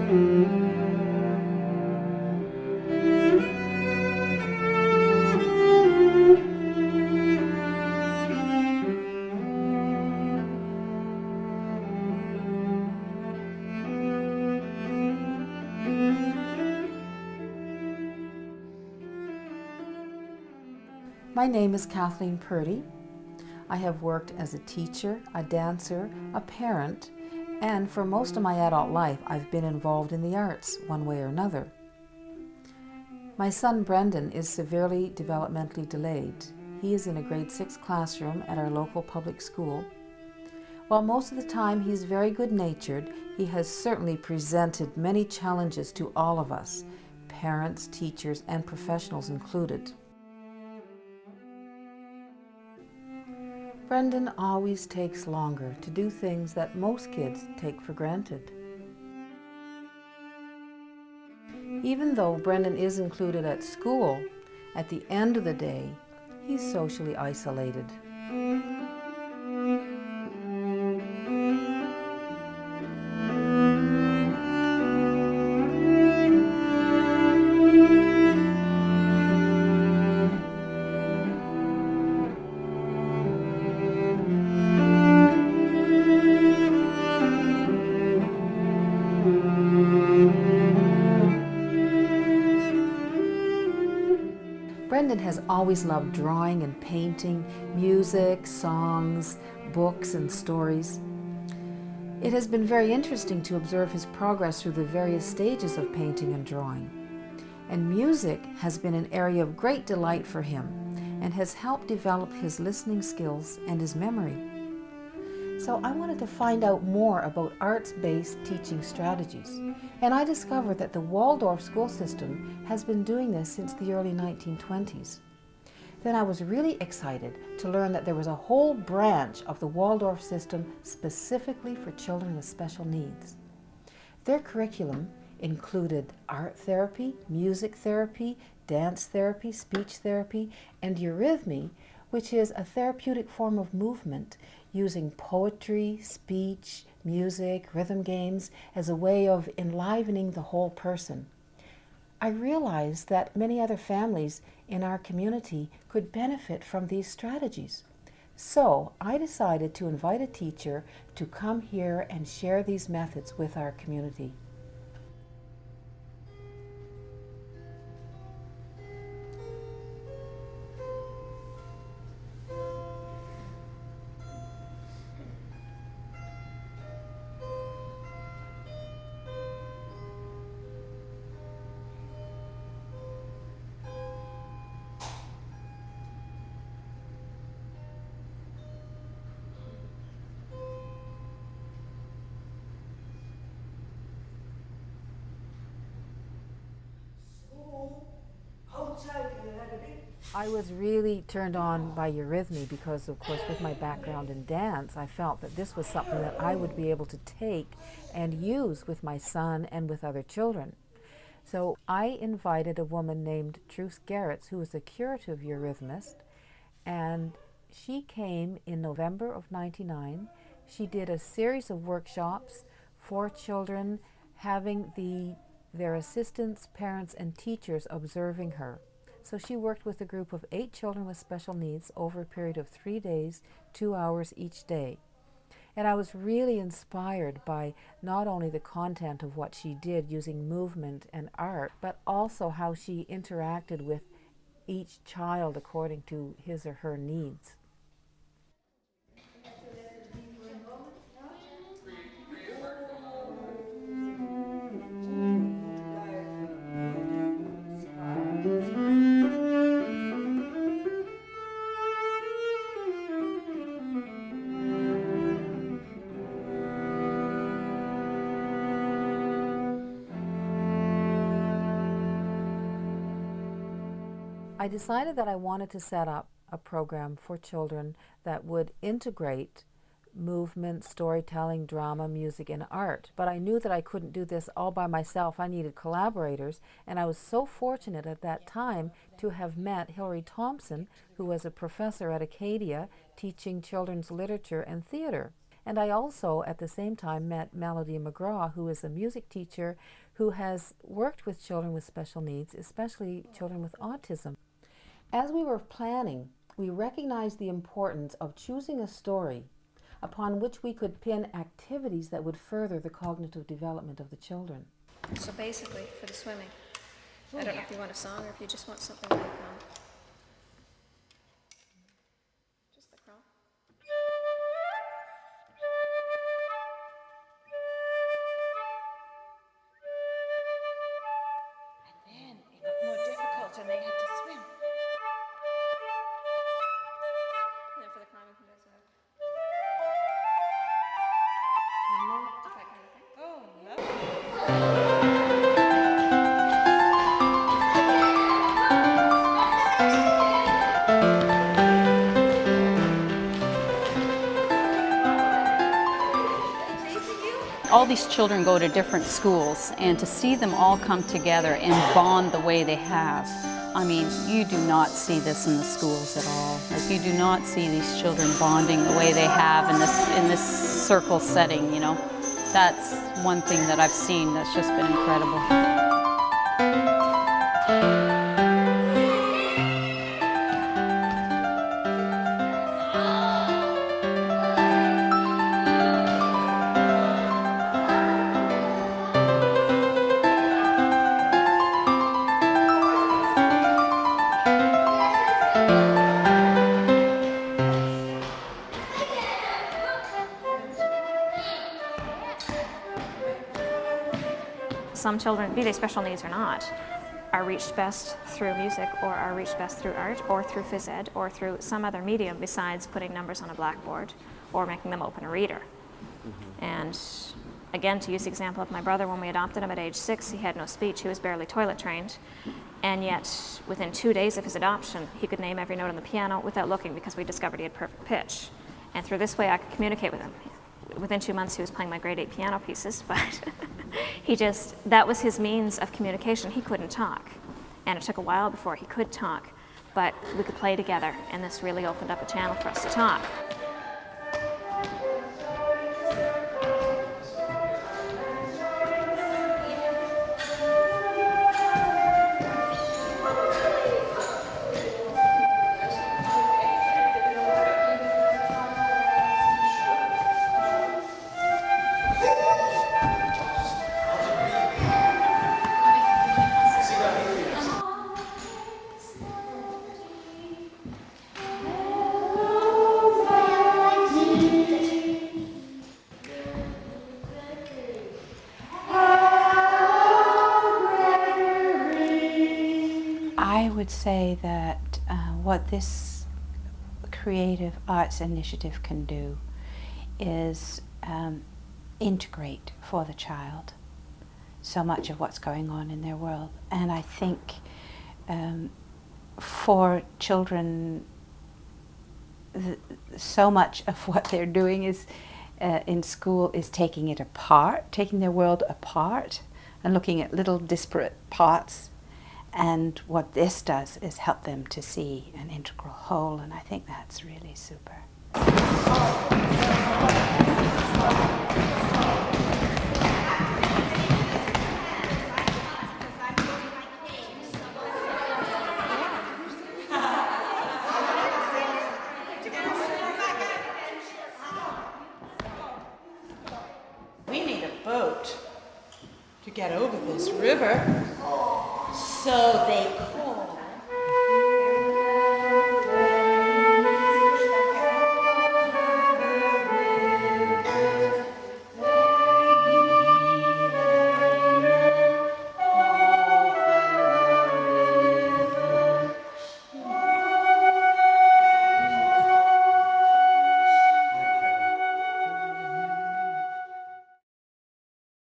My name is Kathleen Purdy. I have worked as a teacher, a dancer, a parent, and for most of my adult life I've been involved in the arts one way or another. My son Brendan is severely developmentally delayed. He is in a grade 6 classroom at our local public school. While most of the time he's very good-natured, he has certainly presented many challenges to all of us, parents, teachers, and professionals included. Brendan always takes longer to do things that most kids take for granted. Even though Brendan is included at school, at the end of the day, he's socially isolated. Brendan has always loved drawing and painting, music, songs, books, and stories. It has been very interesting to observe his progress through the various stages of painting and drawing. And music has been an area of great delight for him and has helped develop his listening skills and his memory. So I wanted to find out more about arts-based teaching strategies. And I discovered that the Waldorf school system has been doing this since the early 1920s. Then I was really excited to learn that there was a whole branch of the Waldorf system specifically for children with special needs. Their curriculum included art therapy, music therapy, dance therapy, speech therapy, and eurythmy, which is a therapeutic form of movement using poetry, speech, music, rhythm games as a way of enlivening the whole person. I realized that many other families in our community could benefit from these strategies. So I decided to invite a teacher to come here and share these methods with our community. I was really turned on by eurythmy because, of course, with my background in dance, I felt that this was something that I would be able to take and use with my son and with other children. So I invited a woman named Truce Garretts, who was a curative eurythmist, and she came in November of '99. She did a series of workshops for children, having their assistants, parents, and teachers observing her. So she worked with a group of 8 children with special needs over a period of 3 days, 2 hours each day. And I was really inspired by not only the content of what she did using movement and art, but also how she interacted with each child according to his or her needs. I decided that I wanted to set up a program for children that would integrate movement, storytelling, drama, music, and art. But I knew that I couldn't do this all by myself. I needed collaborators, and I was so fortunate at that time to have met Hilary Thompson, who was a professor at Acadia teaching children's literature and theater. And I also, at the same time, met Melody McGraw, who is a music teacher who has worked with children with special needs, especially children with autism. As we were planning, we recognized the importance of choosing a story upon which we could pin activities that would further the cognitive development of the children. So basically, for the swimming, I don't know if you want a song or if you just want something like just the crawl. And then it got more difficult and they had to swim. And then for the climb, we can do so. That kind of thing. Oh, lovely. All these children go to different schools, and to see them all come together and bond the way they have, I mean, you do not see this in the schools at all. Like, you do not see these children bonding the way they have in this circle setting, you know. That's one thing that I've seen that's just been incredible. Some children, be they special needs or not, are reached best through music, or are reached best through art, or through phys ed, or through some other medium besides putting numbers on a blackboard or making them open a reader. And again, to use the example of my brother, when we adopted him at age 6, he had no speech, he was barely toilet trained, and yet within 2 days of his adoption, he could name every note on the piano without looking, because we discovered he had perfect pitch. And through this way, I could communicate with him. Within 2 months, he was playing my grade 8 piano pieces, but that was his means of communication. He couldn't talk, and it took a while before he could talk, but we could play together, and this really opened up a channel for us to talk. I would say that what this creative arts initiative can do is integrate for the child so much of what's going on in their world. And I think for children, so much of what they're doing is in school is taking it apart, taking their world apart and looking at little disparate parts. And what this does is help them to see an integral whole, and I think that's really super. We need a boat to get over this river. So they called